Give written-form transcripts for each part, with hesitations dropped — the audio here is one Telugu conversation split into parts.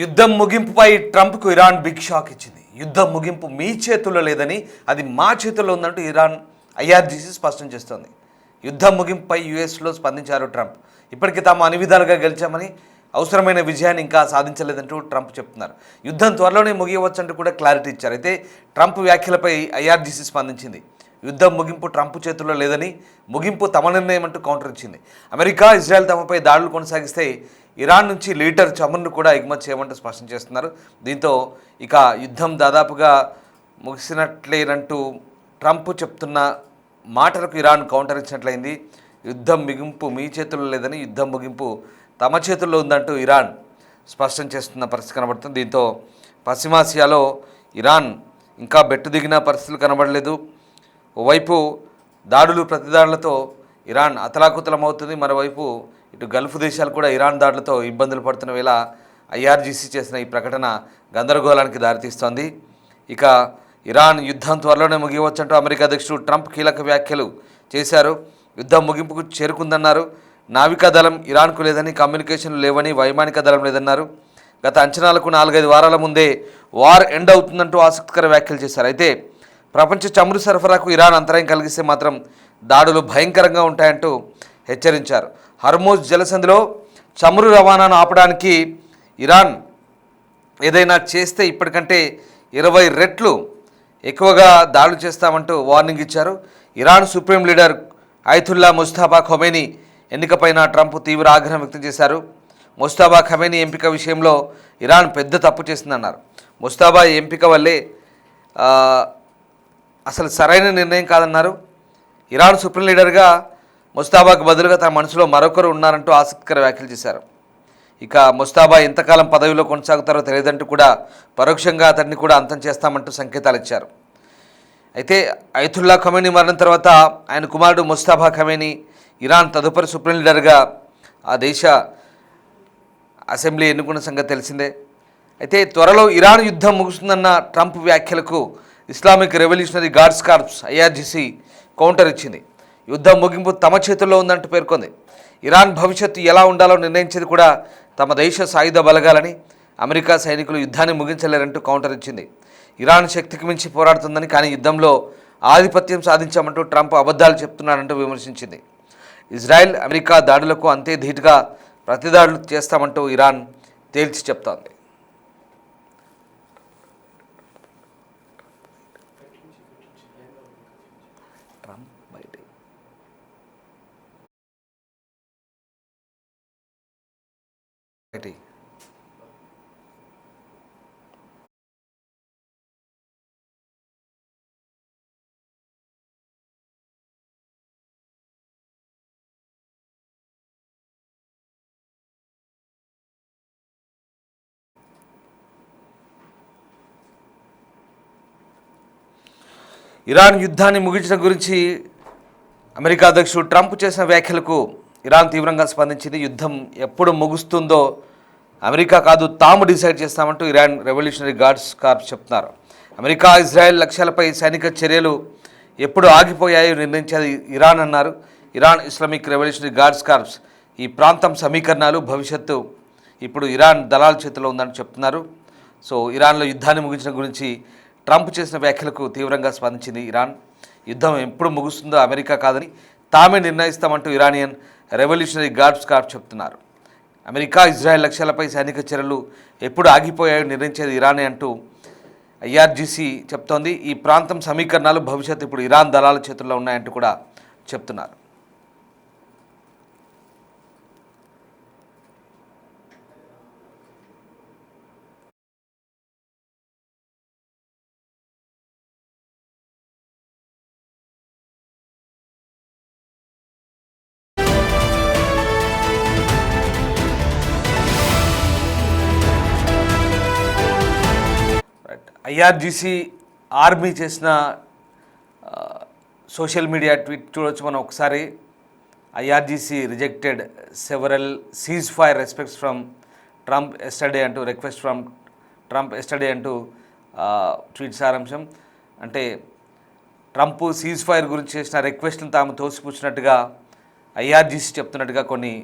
యుద్ధం ముగింపుపై ట్రంప్కు ఇరాన్ బిగ్ షాక్ ఇచ్చింది. యుద్ధం ముగింపు మీ చేతుల్లో లేదని, అది మా చేతుల్లో ఉందంటూ ఇరాన్ ఐఆర్జీసీ స్పష్టం చేస్తోంది. యుద్ధం ముగింపుపై యుఎస్లో స్పందించారు ట్రంప్. ఇప్పటికీ తాము అన్ని విధాలుగా గెలిచామని, అవసరమైన విజయాన్ని ఇంకా సాధించలేదంటూ ట్రంప్ చెప్తున్నారు. యుద్ధం త్వరలోనే ముగియవచ్చంటూ కూడా క్లారిటీ ఇచ్చారు. అయితే ట్రంప్ వ్యాఖ్యలపై ఐఆర్జీసీ స్పందించింది. యుద్ధం ముగింపు ట్రంప్ చేతుల్లో లేదని, ముగింపు తమ నిర్ణయం అంటూ కౌంటర్ ఇచ్చింది. అమెరికా, ఇజ్రాయెల్ తమపై దాడులు కొనసాగిస్తే ఇరాన్ నుంచి లీటర్ చమురును కూడా ఎగుమతి చేయమంటూ స్పష్టం చేస్తున్నారు. దీంతో ఇక యుద్ధం దాదాపుగా ముగిసినట్లేనంటూ ట్రంప్ చెప్తున్న మాటలకు ఇరాన్ కౌంటర్ ఇచ్చినట్లయింది. యుద్ధం ముగింపు మీ చేతుల్లో లేదని, యుద్ధం ముగింపు తమ చేతుల్లో ఉందంటూ ఇరాన్ స్పష్టం చేస్తున్న పరిస్థితి కనబడుతుంది. దీంతో పశ్చిమాసియాలో ఇరాన్ ఇంకా బెట్టు దిగిన పరిస్థితులు కనబడలేదు. ఓవైపు దాడులు ప్రతిదాడులతో ఇరాన్ అతలాకుతలమవుతుంది. మరోవైపు ఇటు గల్ఫ్ దేశాలు కూడా ఇరాన్ దాడులతో ఇబ్బందులు పడుతున్న వేళ ఐఆర్జీసీ చేసిన ఈ ప్రకటన గందరగోళానికి దారితీస్తోంది. ఇక ఇరాన్ యుద్ధం త్వరలోనే ముగియవచ్చంటూ అమెరికా అధ్యక్షుడు ట్రంప్ కీలక వ్యాఖ్యలు చేశారు. యుద్ధం ముగింపుకు చేరుకుందన్నారు. నావికా దళం ఇరాన్కు లేదని, కమ్యూనికేషన్లు లేవని, వైమానిక దళం లేదన్నారు. గత అంచనాలకు 4-5 వారాల ముందే వార్ ఎండ్ అవుతుందంటూ ఆసక్తికర వ్యాఖ్యలు చేశారు. అయితే ప్రపంచ చమురు సరఫరాకు ఇరాన్ అంతరాయం కలిగిస్తే మాత్రం దాడులు భయంకరంగా ఉంటాయంటూ హెచ్చరించారు. హర్మోజ్ జలసంధిలో చమురు రవాణాను ఆపడానికి ఇరాన్ ఏదైనా చేస్తే ఇప్పటికంటే 20 రెట్లు ఎక్కువగా దాడులు చేస్తామంటూ వార్నింగ్ ఇచ్చారు. Iran supreme leader Ayatollah Mustafa Khomeini ఎన్నికపైన ట్రంప్ తీవ్ర ఆగ్రహం వ్యక్తం చేశారు. ముస్తాఫా ఖొమేనీ ఎంపిక విషయంలో ఇరాన్ పెద్ద తప్పు చేసిందన్నారు. ముస్తాఫా ఎంపిక వల్లే అసలు సరైన నిర్ణయం కాదన్నారు. ఇరాన్ సుప్రీం లీడర్గా ముస్తాఫాకు బదులుగా తన మనసులో మరొకరు ఉన్నారంటూ ఆసక్తికర వ్యాఖ్యలు చేశారు. ఇక ముస్తాఫా ఎంతకాలం పదవిలో కొనసాగుతారో తెలియదంటూ కూడా పరోక్షంగా అతన్ని కూడా అంతం చేస్తామంటూ సంకేతాలు ఇచ్చారు. అయితే అయతుల్లా ఖొమేనీ మరణం తర్వాత ఆయన కుమారుడు ముస్తాఫా ఖొమేనీ ఇరాన్ తదుపరి సుప్రీం లీడర్గా ఆ దేశ అసెంబ్లీ ఎన్నుకున్న సంగతి తెలిసిందే. అయితే త్వరలో ఇరాన్ యుద్ధం ముగుస్తుందన్న ట్రంప్ వ్యాఖ్యలకు Islamic revolutionary guards Corps IRGC counter ఇచ్చింది. యుద్ధం ముగింపు తమ చేతుల్లో ఉందంటూ పేర్కొంది. ఇరాన్ భవిష్యత్తు ఎలా ఉండాలో నిర్ణయించేది కూడా తమ దేశ సాయుధ బలగాలని, అమెరికా సైనికులు యుద్ధాన్ని ముగించలేరంటూ కౌంటర్ ఇచ్చింది. ఇరాన్ శక్తికి మించి పోరాడుతుందని, కానీ యుద్ధంలో ఆధిపత్యం సాధించామంటూ ట్రంప్ అబద్ధాలు చెప్తున్నాడంటూ విమర్శించింది. ఇజ్రాయెల్, అమెరికా దాడులకు అంతే ధీటుగా ప్రతిదాడులు చేస్తామంటూ ఇరాన్ తేల్చి చెప్తోంది. ఇరాన్ యుద్ధాన్ని ముగించడం గురించి అమెరికా అధ్యక్షుడు ట్రంప్ చేసిన వ్యాఖ్యలకు ఇరాన్ తీవ్రంగా స్పందించింది. యుద్ధం ఎప్పుడు ముగుస్తుందో అమెరికా కాదు, తాము డిసైడ్ చేస్తామంటూ ఇరాన్ రెవల్యూషనరీ గార్డ్స్ కార్ప్స్ చెప్తున్నారు. అమెరికా, ఇజ్రాయెల్ లక్ష్యాలపై సైనిక చర్యలు ఎప్పుడు ఆగిపోయాయో నిర్ణయించేది ఇరాన్ అన్నారు. Iran Islamic revolutionary guards corps ఈ ప్రాంతం సమీకరణాలు భవిష్యత్తు ఇప్పుడు ఇరాన్ దళాల చేతిలో ఉందని చెప్తున్నారు. సో ఇరాన్లో యుద్ధాన్ని ముగించడం గురించి ట్రంప్ చేసిన వ్యాఖ్యలకు తీవ్రంగా స్పందించింది ఇరాన్. యుద్ధం ఎప్పుడు ముగుస్తుందో అమెరికా కాదని, తామే నిర్ణయిస్తామంటూ ఇరానియన్ రెవల్యూషనరీ గార్డ్స్ కార్ప్స్ చెప్తున్నారు. అమెరికా, ఇజ్రాయెల్ లక్ష్యాలపై సైనిక చర్యలు ఎప్పుడు ఆగిపోయాయో నిర్ణయించేది ఇరానే అంటూ ఐఆర్జీసీ చెప్తోంది. ఈ ప్రాంతం సమీకరణాలు భవిష్యత్తు ఇప్పుడు ఇరాన్ దళాల చేతుల్లో ఉన్నాయంటూ కూడా చెప్తున్నారు. ఐఆర్జీసీ ఆర్మీ చేసిన సోషల్ మీడియా ట్వీట్ చూడవచ్చు మనం ఒకసారి. IRGC rejected several cease fire respects from Trump yesterday అంటూ, రిక్వెస్ట్ ఫ్రమ్ ట్రంప్ ఎస్టర్డే అంటూ ట్వీట్ సారాంశం. అంటే ట్రంప్ సీజ్ ఫైర్ గురించి చేసిన రిక్వెస్ట్ని తాము తోసిపుచ్చినట్టుగా ఐఆర్జీసీ చెప్తున్నట్టుగా కొన్ని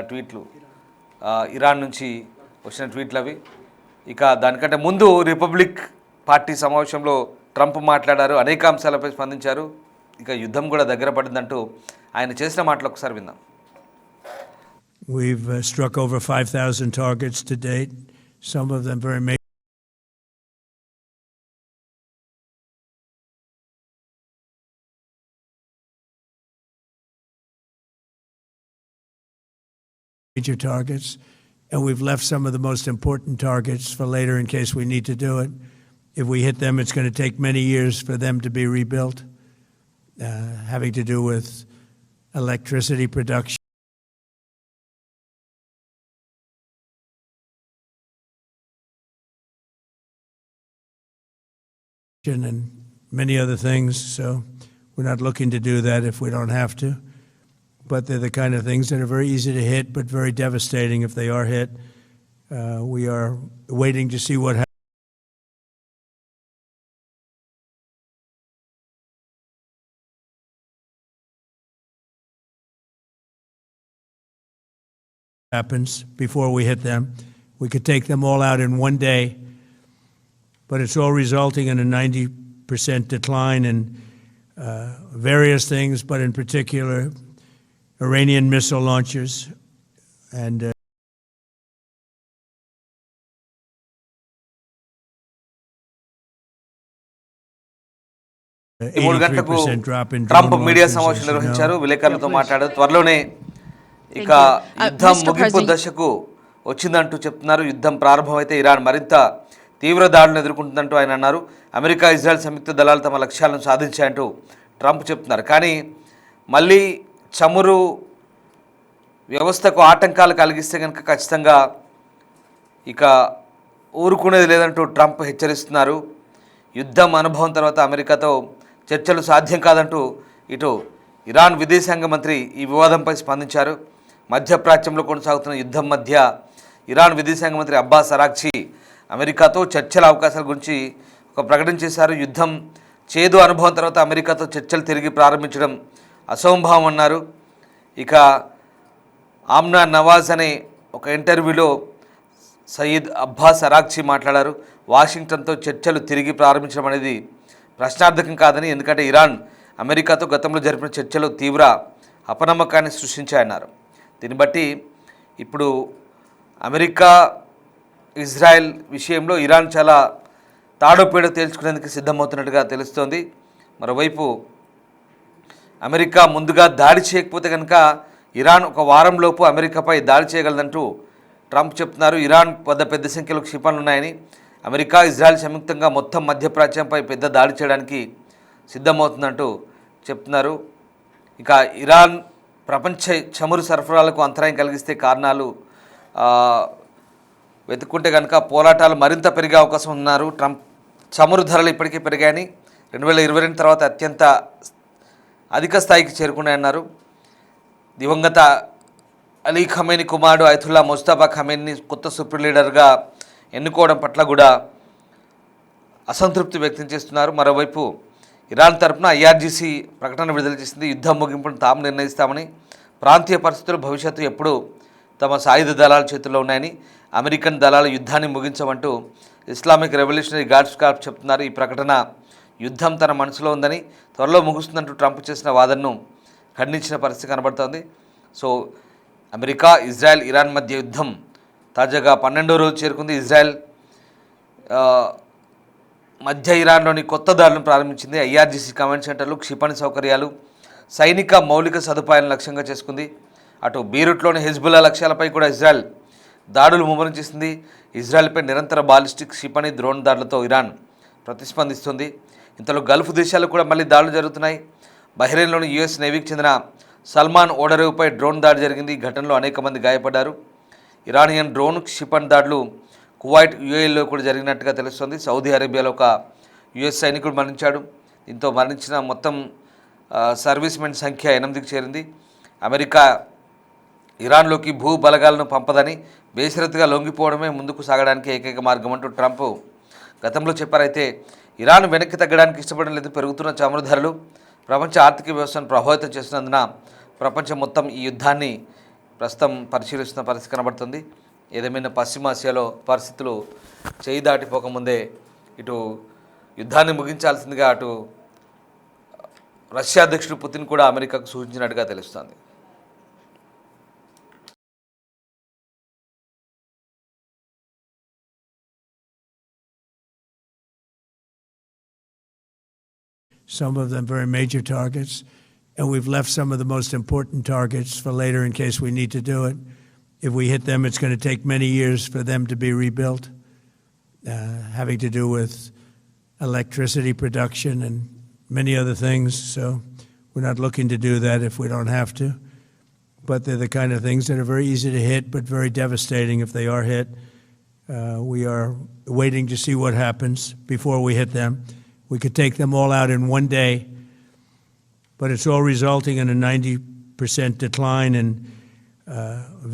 ట్వీట్లు, ఇరాన్ నుంచి వచ్చిన ట్వీట్లు అవి. ఇక దానికంటే ముందు రిపబ్లిక్ పార్టీ సమావేశంలో ట్రంప్ మాట్లాడారు, అనేక అంశాలపై స్పందించారు. ఇక యుద్ధం కూడా దగ్గర పడిందంటూ ఆయన చేసిన మాటలు ఒకసారి విందాం. We've struck over 5,000 targets to date, some of them very major targets, and we've left some of the most important targets for later in case we need to do it. If we hit them, it's going to take many years for them to be rebuilt, having to do with electricity production and many other things. So we're not looking to do that if we don't have to. But they're the kind of things that are very easy to hit, but very devastating if they are hit. We are waiting to see what happens before we hit them. We could take them all out in one day, but it's all resulting in a 90% decline in various things, but in particular Iranian missile launchers and 3 drop in Trump drone media launches, సమావేశం as you know. నిర్వహించారు. విలేకరులతో మాట్లాడారు. త్వరలోనే ఇక యుద్ధం ముగింపు దశకు వచ్చిందంటూ చెప్తున్నారు. యుద్ధం ప్రారంభమైతే ఇరాన్ మరింత తీవ్ర దాడులను ఎదుర్కొంటుందంటూ ఆయన అన్నారు. అమెరికా, ఇజ్రాయెల్ సంయుక్త దళాలు తమ లక్ష్యాలను సాధించాయంటూ ట్రంప్ చెప్తున్నారు. కానీ మళ్ళీ చమురు వ్యవస్థకు ఆటంకాలు కలిగిస్తే కనుక ఖచ్చితంగా ఇక ఊరుకునేది లేదంటూ ట్రంప్ హెచ్చరిస్తున్నారు. యుద్ధం అనుభవం తర్వాత అమెరికాతో చర్చలు సాధ్యం కాదంటూ ఇటు ఇరాన్ విదేశాంగ మంత్రి ఈ వివాదంపై స్పందించారు. మధ్యప్రాచ్యంలో కొనసాగుతున్న యుద్ధం మధ్య ఇరాన్ విదేశాంగ మంత్రి అబ్బాస్ అరాగ్చి అమెరికాతో చర్చల అవకాశాల గురించి ఒక ప్రకటన చేశారు. యుద్ధం చేదు అనుభవం తర్వాత అమెరికాతో చర్చలు తిరిగి ప్రారంభించడం అసంభవం అన్నారు. ఇక ఆమ్నా నవాజ్ అనే ఒక ఇంటర్వ్యూలో సయీద్ అబ్బాస్ అరాగ్చి మాట్లాడారు. వాషింగ్టన్తో చర్చలు తిరిగి ప్రారంభించడం అనేది ప్రశ్నార్థకం కాదని, ఎందుకంటే ఇరాన్ అమెరికాతో గతంలో జరిపిన చర్చలు తీవ్ర అపనమ్మకాన్ని సృష్టించాయన్నారు. దీన్ని బట్టి ఇప్పుడు అమెరికా, ఇజ్రాయెల్ విషయంలో ఇరాన్ చాలా తాడోపేడ తేల్చుకునేందుకు సిద్ధమవుతున్నట్టుగా తెలుస్తోంది. మరోవైపు అమెరికా ముందుగా దాడి చేయకపోతే కనుక ఇరాన్ ఒక వారంలోపు అమెరికాపై దాడి చేయగలదంటూ ట్రంప్ చెప్తున్నారు. ఇరాన్ వద్ద పెద్ద సంఖ్యలో క్షిపణులు ఉన్నాయని, అమెరికా, ఇజ్రాయెల్ సంయుక్తంగా మొత్తం మధ్యప్రాచ్యంపై పెద్ద దాడి చేయడానికి సిద్ధమవుతుందంటూ చెప్తున్నారు. ఇక ఇరాన్ ప్రపంచ చమురు సరఫరాలకు అంతరాయం కలిగిస్తే కారణాలు వెతుక్కుంటే కనుక పోరాటాలు మరింత పెరిగే అవకాశం ఉన్నారు. ట్రంప్ చమురు ధరలు ఇప్పటికే పెరిగాయని, 2022 తర్వాత అత్యంత అధిక స్థాయికి చేరుకున్నాయన్నారు. దివంగత అలీ ఖమేని కుమారుడు అయతుల్లా ముస్తఫా ఖమేని కొత్త సుప్రీం లీడర్గా ఎన్నుకోవడం పట్ల కూడా అసంతృప్తి వ్యక్తం చేస్తున్నారు. మరోవైపు ఇరాన్ తరపున ఐఆర్జీసీ ప్రకటన విడుదల చేసింది. యుద్ధం ముగింపును తాము నిర్ణయిస్తామని, ప్రాంతీయ పరిస్థితులు భవిష్యత్తు ఎప్పుడూ తమ సాయుధ దళాల చేతుల్లో ఉన్నాయని, అమెరికన్ దళాలు యుద్ధాన్ని ముగించమంటూ ఇస్లామిక్ రెవల్యూషనరీ గార్డ్స్ కార్ప్ చెప్తున్నారు. ఈ ప్రకటన యుద్ధం తన మనసులో ఉందని, త్వరలో ముగుస్తుందంటూ ట్రంప్ చేసిన వాదనను ఖండించిన పరిస్థితి కనబడుతోంది. సో అమెరికా, ఇజ్రాయెల్, ఇరాన్ మధ్య యుద్ధం తాజాగా 12వ రోజు చేరుకుంది. ఇజ్రాయెల్ మధ్య ఇరాన్లోని కొత్త దాడులను ప్రారంభించింది. ఐఆర్జీసీ కమాండ్ సెంటర్లు, క్షిపణి సౌకర్యాలు, సైనిక మౌలిక సదుపాయాలను లక్ష్యంగా చేసుకుంది. అటు బీరూట్లోని హెజ్బుల్లా లక్ష్యాలపై కూడా ఇజ్రాయెల్ దాడులు ముమ్మరం చేసింది. ఇజ్రాయెల్పై నిరంతర బాలిస్టిక్ క్షిపణి డ్రోన్ దాడులతో ఇరాన్ ప్రతిస్పందిస్తుంది. ఇంతలో గల్ఫ్ దేశాలు కూడా మళ్ళీ దాడులు జరుగుతున్నాయి. బహ్రెయిన్లోని యుఎస్ నేవీకి చెందిన సల్మాన్ ఓడరేవుపై డ్రోన్ దాడి జరిగింది. ఈ ఘటనలో అనేక మంది గాయపడ్డారు. ఇరానియన్ డ్రోన్ క్షిపణి దాడులు కువైట్, యుఏఈలో కూడా జరిగినట్టుగా తెలుస్తోంది. సౌదీ అరేబియాలో ఒక యుఎస్ సైనికుడు మరణించాడు. దీంతో మరణించిన మొత్తం సర్వీస్ మెన్ సంఖ్య 8కి చేరింది. అమెరికా ఇరాన్లోకి భూ బలగాలను పంపదని, బేషరతుగా లొంగిపోవడమే ముందుకు సాగడానికి ఏకైక మార్గం అంటూ ట్రంప్ గతంలో చెప్పారైతే ఇరాన్ వెనక్కి తగ్గడానికి ఇష్టపడడం లేదు. పెరుగుతున్న చమురు ధరలు ప్రపంచ ఆర్థిక వ్యవస్థను ప్రభావితం చేస్తున్నందున ప్రపంచం మొత్తం ఈ యుద్ధాన్ని ప్రస్తుతం పరిశీలిస్తున్న పరిస్థితి కనబడుతుంది. ఏదేమైనా పశ్చిమాసియాలో పరిస్థితులు చేయి దాటిపోకముందే ఇటు యుద్ధాన్ని ముగించాల్సిందిగా అటు రష్యా అధ్యక్షుడు పుతిన్ కూడా అమెరికాకు సూచించినట్టుగా తెలుస్తోంది. Some of them very major targets, and we've left some of the most important targets for later in case we need to do it. If we hit them, it's going to take many years for them to be rebuilt, having to do with electricity production and many other things. So we're not looking to do that if we don't have to. But they're the kind of things that are very easy to hit, but very devastating if they are hit. We are waiting to see what happens before we hit them. We could take them all out in one day, but it's all resulting in a 90% decline in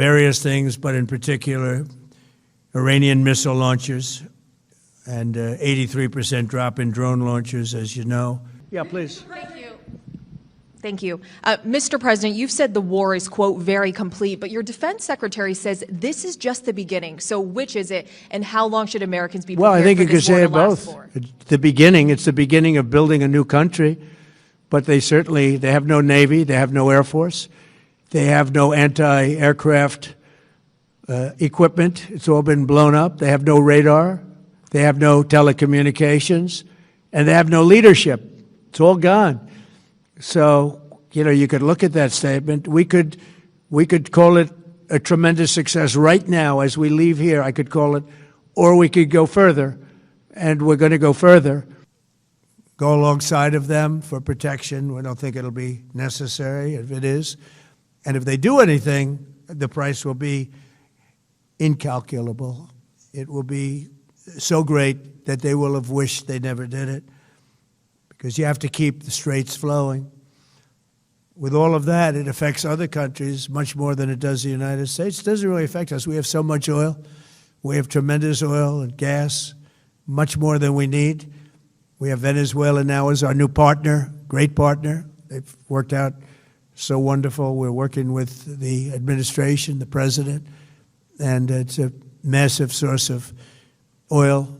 various things, but in particular, Iranian missile launchers and 83% drop in drone launchers, as you know. Yeah, please. Thank you. Mr. President, you've said the war is, quote, very complete, but your defense secretary says this is just the beginning. So which is it, and how long should Americans be prepared Well, I think for you could this war say to it last both. for? It's the beginning of building a new country, but they have no Navy, they have no Air Force, they have no anti-aircraft equipment. It's all been blown up. They have no radar, they have no telecommunications, and they have no leadership. It's all gone. So, you could look at that statement. We could call it a tremendous success right now as we leave here. I could call it, or we could go further, and we're going to go further. Go alongside of them for protection. We don't think it'll be necessary if it is. And if they do anything, the price will be incalculable. It will be so great that they will have wished they never did it. Because you have to keep the straits flowing. With all of that, it affects other countries much more than it does the United States. It doesn't really affect us. We have so much oil. We have tremendous oil and gas, much more than we need. We have Venezuela now as our new partner, great partner. They've worked out so wonderful. We're working with the administration, the president, and it's a massive source of oil